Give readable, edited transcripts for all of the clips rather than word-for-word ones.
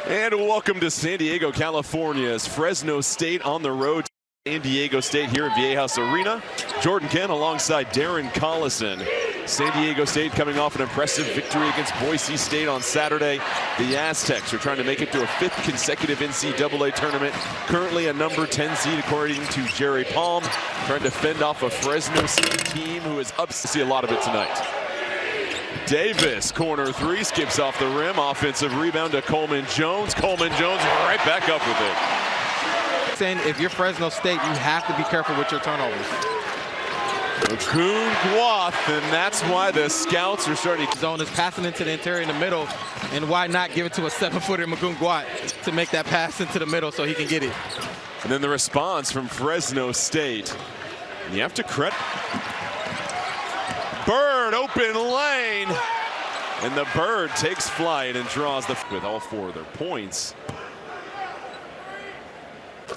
And welcome to San Diego, California's Fresno State on the road. San Diego State here at Viejas Arena. Jordan Kent alongside Darren Collison. San Diego State coming off an impressive victory against Boise State on Saturday. The Aztecs are trying to make it to a 5th consecutive NCAA tournament. Currently a number 10 seed according to Jerry Palm. Trying to fend off a Fresno State team who is up to see a lot of it tonight. Davis, corner three, skips off the rim. Offensive rebound to Coleman Jones. Coleman Jones right back up with it. Saying if you're Fresno State, you have to be careful with your turnovers. Coon Guath, and that's why the scouts are starting to zone is passing into the interior in the middle, and why not give it to a 7-footer Magoon Guath to make that pass into the middle so he can get it. And then the response from Fresno State. And you have to credit Bird, open lane, and the Bird takes flight and draws with all 4 of their points. The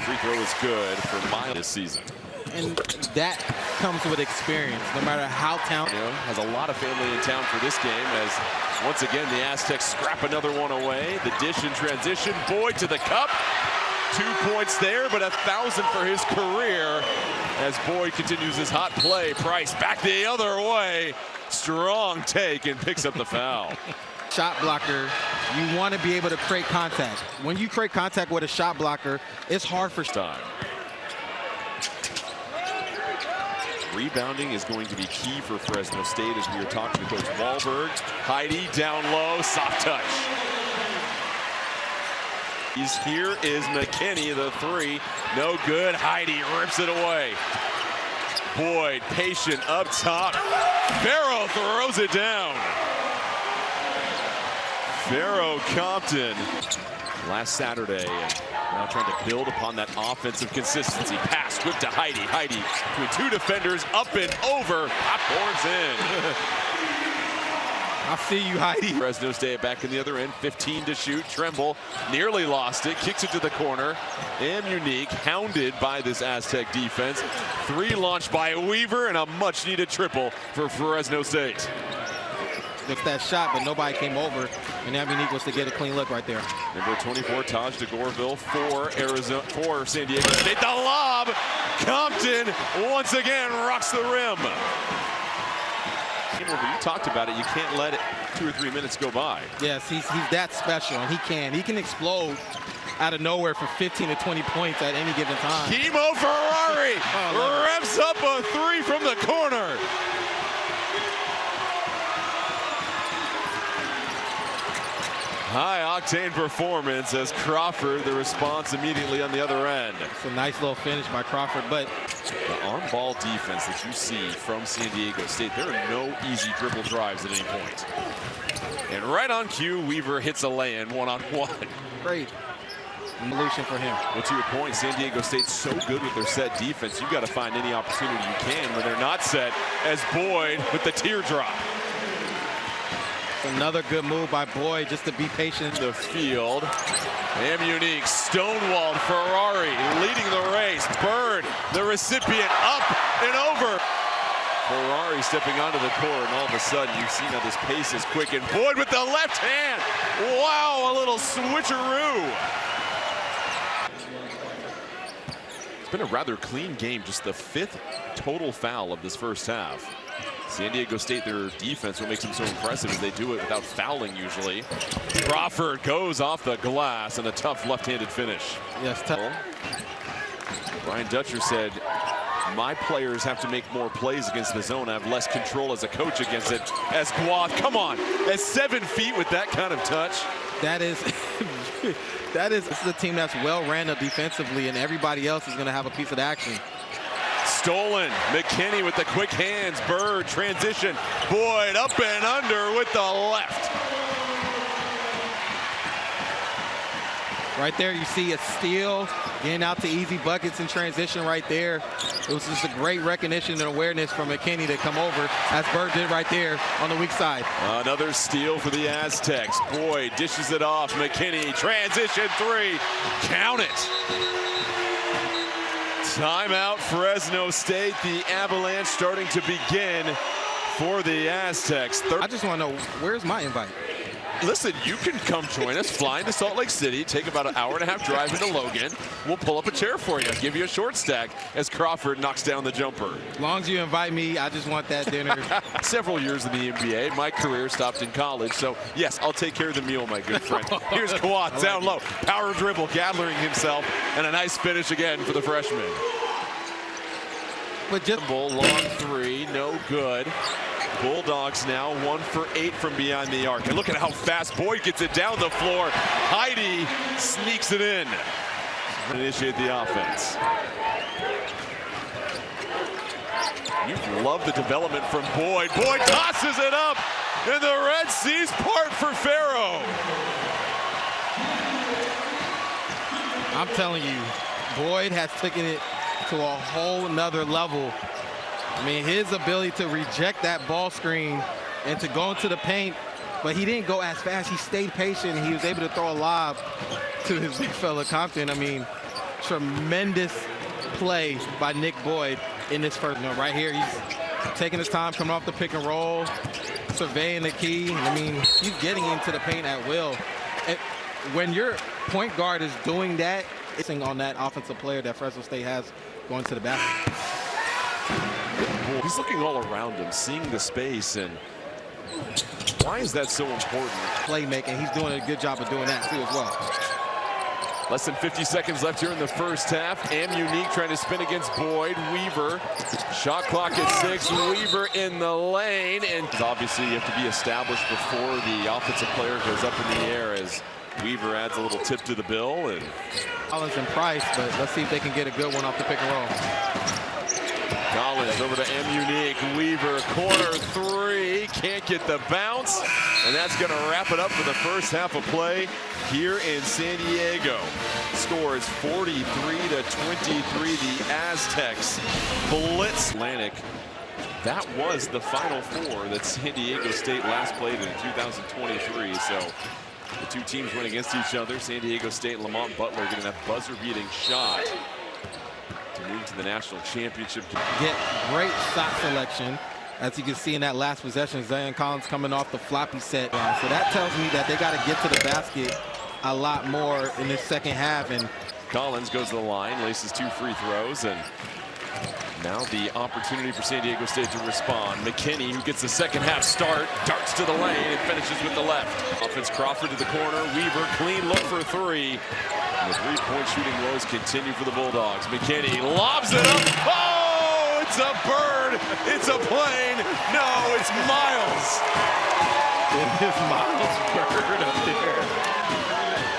free throw is good for Miles this season. And that comes with experience, no matter how talented. Has a lot of family in town for this game as once again the Aztecs scrap another one away. The dish in transition, Boyd to the cup. 2 points there, but 1,000 for his career as Boyd continues his hot play. Price back the other way. Strong take and picks up the foul. Shot blocker, you want to be able to create contact. When you create contact with a shot blocker, it's hard for time. Rebounding is going to be key for Fresno State as we were talking to Coach Wahlberg. Heidi down low, soft touch. Here is McKinney, the 3, no good. Heidi rips it away. Boyd, patient up top. Farrow throws it down. Farrow Compton last Saturday, and now trying to build upon that offensive consistency. Pass, whip to Heidi. Heidi between 2 defenders, up and over. Popcorn's in. I see you, Heidi. Fresno State back in the other end, 15 to shoot. Tremble nearly lost it, kicks it to the corner. And Unique, hounded by this Aztec defense. 3 launched by Weaver and a much-needed triple for Fresno State. With that shot, but nobody came over, and Unique was to get a clean look right there. Number 24, Taj de Gorville, for San Diego State. The lob, Compton once again rocks the rim. You talked about it. You can't let it 2 or 3 minutes go by. Yes, he's that special, and he can explode out of nowhere for 15 to 20 points at any given time. Kimo Ferrari revs up a 3 from the corner. High-octane performance as Crawford, the response immediately on the other end. It's a nice little finish by Crawford, but the on-ball defense that you see from San Diego State, there are no easy dribble drives at any point. And right on cue, Weaver hits a lay-in one-on-one. Great solution for him. Well, to your point, San Diego State's so good with their set defense, you've got to find any opportunity you can when they're not set, as Boyd with the teardrop. Another good move by Boyd just to be patient. The field. Unique, stonewalled. Ferrari leading the race. Bird, the recipient, up and over. Ferrari stepping onto the court, and all of a sudden you see how this pace is quick. And Boyd with the left hand. Wow, a little switcheroo. It's been a rather clean game, just the 5th total foul of this first half. San Diego State, their defense, what makes them so impressive is they do it without fouling usually. Crawford goes off the glass and a tough left-handed finish. Yes, tough. Brian Dutcher said, my players have to make more plays against the zone. I have less control as a coach against it. As Guath, come on, at 7 feet with that kind of touch. That is, this is a team that's well ran up defensively, and everybody else is going to have a piece of the action. Stolen. McKinney with the quick hands. Bird transition. Boyd up and under with the left. Right there, you see a steal, getting out to easy buckets in transition right there. It was just a great recognition and awareness from McKinney to come over, as Bird did right there on the weak side. Another steal for the Aztecs. Boyd dishes it off. McKinney, transition 3. Count it. Timeout, Fresno State. The avalanche starting to begin for the Aztecs. I just want to know, where's my invite? listen, you can come join us, fly into Salt Lake City, take about an hour-and-a-half drive into Logan. We'll pull up a chair for you, give you a short stack as Crawford knocks down the jumper. As long as you invite me, I just want that dinner. Several years in the NBA. My career stopped in college, so yes, I'll take care of the meal, my good friend. Here's Kawhi down low. Power dribble, gathering himself, and a nice finish again for the freshman. But just Long three, no good. Bulldogs now 1 for 8 from beyond the arc. And look at how fast Boyd gets it down the floor. Heidi sneaks it in. Initiate the offense. You love the development from Boyd. Boyd tosses it up, and the Red Seas part for Faro. I'm telling you, Boyd has taken it to a whole nother level. I mean, his ability to reject that ball screen and to go into the paint, but he didn't go as fast. He stayed patient, and he was able to throw a lob to his big fella Compton. I mean, tremendous play by Nick Boyd in this first one. Right here, he's taking his time, coming off the pick and roll, surveying the key. I mean, he's getting into the paint at will. And when your point guard is doing that, it's on that offensive player that Fresno State has going to the basket. He's looking all around him, seeing the space, and why is that so important? Playmaking, he's doing a good job of doing that too as well. Less than 50 seconds left here in the first half. Unique trying to spin against Boyd. Weaver, shot clock at 6. Weaver in the lane, and obviously you have to be established before the offensive player goes up in the air as Weaver adds a little tip to the bill. And Collins and Price, but let's see if they can get a good one off the pick and roll. Collins over to Unique. Weaver, corner three, can't get the bounce, and that's going to wrap it up for the first half of play here in San Diego. Score is 43-23. The Aztecs blitz Atlantic. That was the Final Four that San Diego State last played in 2023. So the two teams went against each other. San Diego State and Lamont Butler getting that buzzer-beating shot to move to the national championship. Get great shot selection. As you can see in that last possession, Zion Collins coming off the floppy set. So that tells me that they got to get to the basket a lot more in this second half. And Collins goes to the line, laces 2 free throws, and now the opportunity for San Diego State to respond. McKinney, who gets the second half start, darts to the lane and finishes with the left. Offense Crawford to the corner. Weaver, clean look for 3. And the three-point shooting woes continue for the Bulldogs. McKinney lobs it up. Oh, it's a bird. It's a plane. No, it's Miles. it is Miles Bird up there.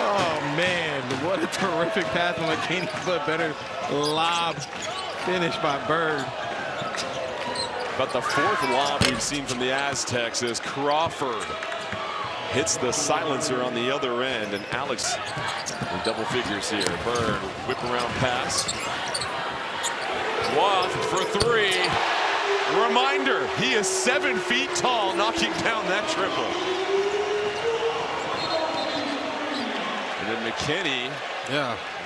Oh, man, what a terrific pass from McKinney, but better lob finish by Bird. But the 4th lob we've seen from the Aztecs is Crawford hits the silencer on the other end, and Alex in double figures here. Bird, whip around pass. Wath for 3. Reminder, he is 7 feet tall, knocking down that triple. And then McKinney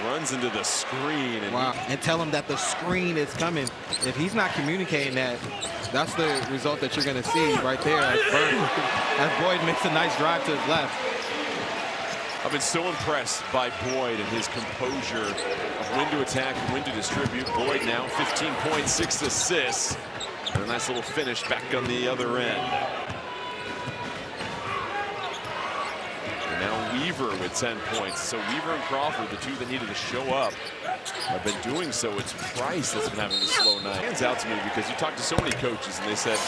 runs into the screen. And and tell him that the screen is coming. If he's not communicating that, that's the result that you're going to see right there as Boyd makes a nice drive to his left. I've been so impressed by Boyd and his composure of when to attack and when to distribute. Boyd now 15 points, 6 assists, and a nice little finish back on the other end. And now Weaver with 10 points. So Weaver and Crawford, the two that needed to show up, have been doing so. It's Price that's been having the slow night. It stands out to me because you talk to so many coaches and they said,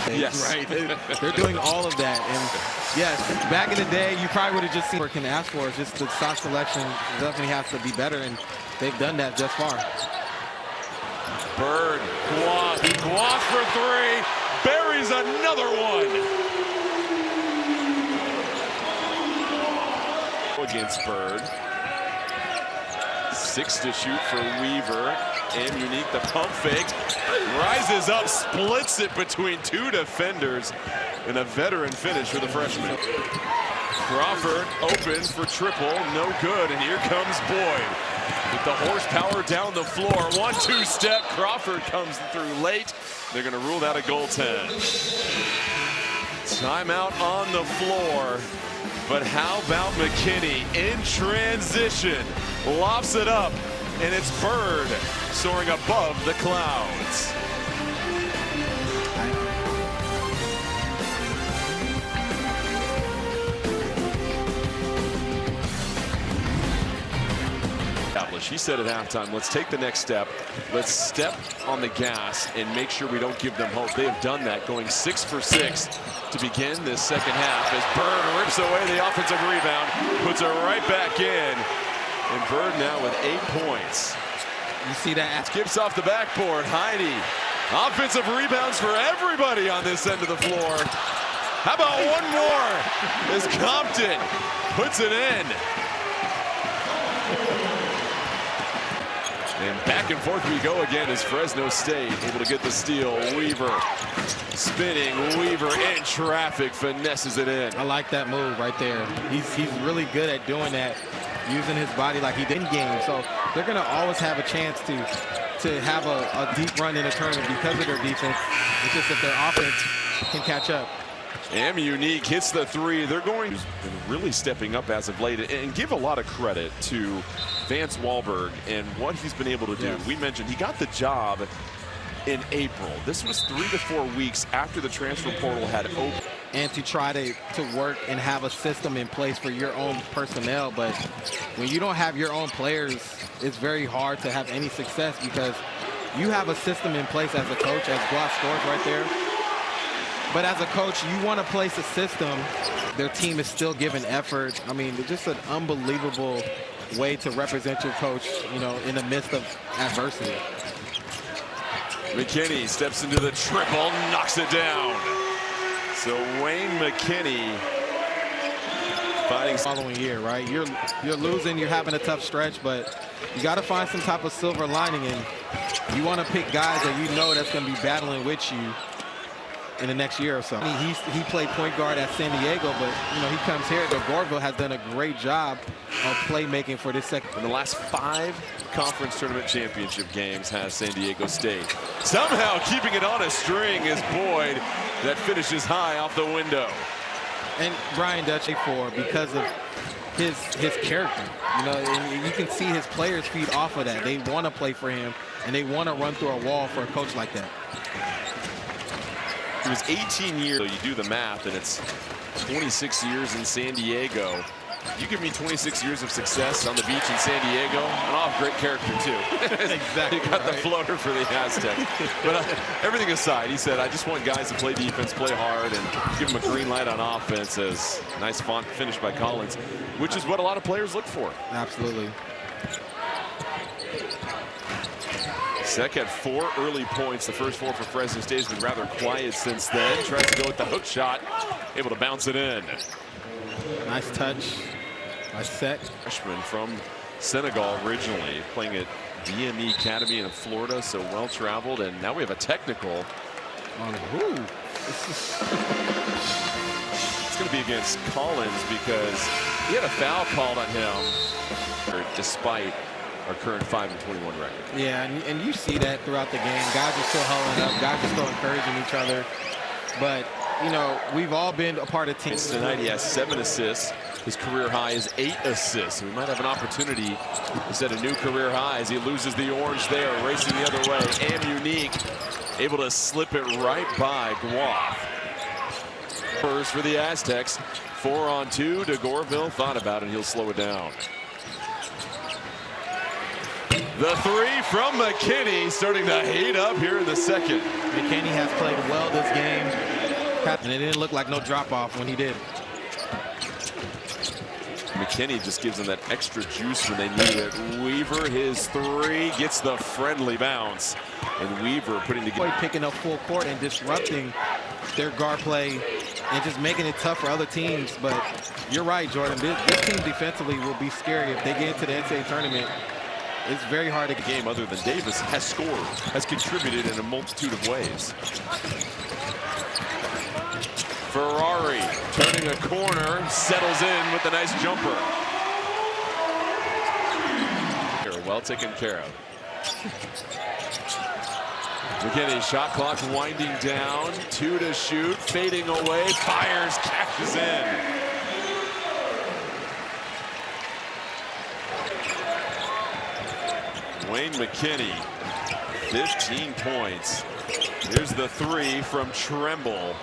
yes. Right. They're doing all of that. And yes, back in the day, you probably would have just seen what can ask for. It's just the shot selection definitely has to be better, and they've done that thus far. Bird, Guath for 3, buries another one. Against Bird. 6 to shoot for Weaver. And Unique, the pump fake, rises up, splits it between 2 defenders, and a veteran finish for the freshman. Crawford open for triple, no good, and here comes Boyd with the horsepower down the floor. 1-2 step, Crawford comes through late. They're going to rule that a goaltend. Timeout on the floor. But how about McKinney in transition? Lofts it up, and it's Bird soaring above the clouds. He said at halftime, let's take the next step. Let's step on the gas and make sure we don't give them hope. They have done that, going 6 for 6 to begin this second half as Bird rips away the offensive rebound, puts it right back in. And Bird now with 8 points. You see that? Skips off the backboard. Heidi. Offensive rebounds for everybody on this end of the floor. How about one more as Compton puts it in. And back and forth we go again as Fresno State able to get the steal. Weaver spinning. Weaver in traffic, finesses it in. I like that move right there. He's really good at doing that, using his body like he did in game. So they're going to always have a chance to have a deep run in the tournament because of their defense. It's just that their offense can catch up. Unique hits the three. They're going to been really stepping up as of late, and give a lot of credit to Vance Wahlberg and what he's been able to do. Yes. We mentioned he got the job in April. This was 3 to 4 weeks after the transfer portal had opened. And to try to work and have a system in place for your own personnel. But when you don't have your own players, it's very hard to have any success because you have a system in place as a coach, as Gloss scores right there. But as a coach, you want to place a system. Their team is still giving effort. I mean, just an unbelievable way to represent your coach, you know, in the midst of adversity. McKinney steps into the triple, knocks it down. So Wayne McKinney fighting following year, right? You're losing, you're having a tough stretch, but you got to find some type of silver lining, and you want to pick guys that you know that's going to be battling with you in the next year or so. I mean, he played point guard at San Diego, but you know, he comes here. Gorville has done a great job of playmaking for this second. In the last 5 conference tournament championship games has San Diego State. Somehow keeping it on a string is Boyd that finishes high off the window. And Brian Dutch because of his character, you know, and you can see his players feed off of that. They want to play for him, and they want to run through a wall for a coach like that. He was 18 years, so you do the math, and it's 26 years in San Diego. You give me 26 years of success on the beach in San Diego, and I'll have great character too. Exactly. He got the floater for the Aztecs. But everything aside, he said, I just want guys to play defense, play hard, and give them a green light on offense. As nice font finish by Collins, which is what a lot of players look for. Absolutely. Sek had 4 early points. The first 4 for Fresno State has been rather quiet since then. Tries to go with the hook shot, able to bounce it in. Nice touch by Sek. Freshman from Senegal originally, playing at DME Academy in Florida, so well traveled. And now we have a technical On who? It's going to be against Collins because he had a foul called on him, despite our current 5-21 record. Yeah, and you see that throughout the game. Guys are still huddling up. Guys are still encouraging each other. But, you know, we've all been a part of teams. Tonight he has 7 assists. His career high is 8 assists. We might have an opportunity to set a new career high as he loses the orange there, racing the other way. And Unique able to slip it right by Guaf. First for the Aztecs. 4-on-2. DeGorville thought about it. He'll slow it down. The 3 from McKinney starting to heat up here in the second. McKinney has played well this game, and it didn't look like no drop-off when he did. McKinney just gives them that extra juice when they need it. Weaver, his 3, gets the friendly bounce. And Weaver putting together. Picking up full court and disrupting their guard play and just making it tough for other teams. But you're right, Jordan. This team defensively will be scary if they get into the NCAA tournament. It's very hard to get. Game other than Davis has scored, has contributed in a multitude of ways. Ferrari turning a corner, settles in with a nice jumper. Well taken care of. McKinney, shot clock winding down. 2 to shoot, fading away, fires, cashes in. Wayne McKinney, 15 points. Here's the 3 from Tremble.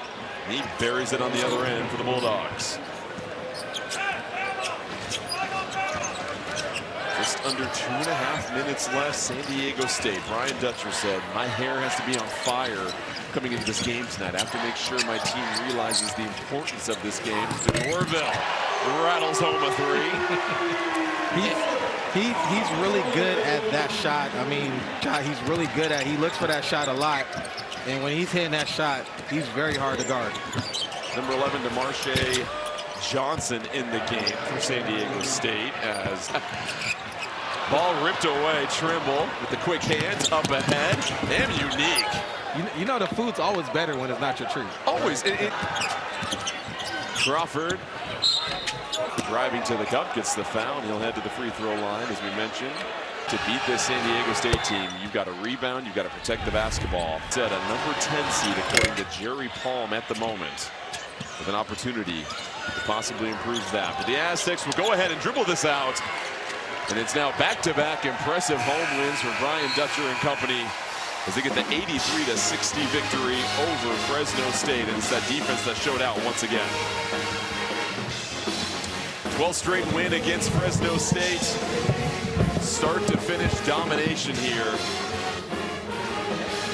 He buries it on the other end for the Bulldogs. Just under 2.5 minutes left. San Diego State. Brian Dutcher said, my hair has to be on fire coming into this game tonight. I have to make sure my team realizes the importance of this game. Orville rattles home a 3. He's really good at that shot. I mean, he's really good at, he looks for that shot a lot. And when he's hitting that shot, he's very hard to guard. Number 11, DeMarshe Johnson in the game for San Diego State as ball ripped away. Trimble with the quick hands up ahead. Damn unique. You know the food's always better when it's not your treat. Always. Crawford driving to the cup, gets the foul, and he'll head to the free throw line, as we mentioned. To beat this San Diego State team, you've got to rebound, you've got to protect the basketball. It's at a number 10 seed, according to Jerry Palm at the moment, with an opportunity to possibly improve that. But the Aztecs will go ahead and dribble this out. And it's now back-to-back impressive home wins for Brian Dutcher and company as they get the 83-60 victory over Fresno State. And it's that defense that showed out once again. 12th straight win against Fresno State. Start to finish domination here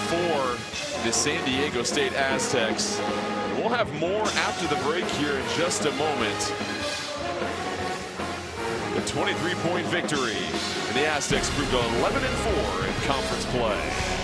for the San Diego State Aztecs. We'll have more after the break here in just a moment. The 23-point victory, and the Aztecs proved 11-4 in conference play.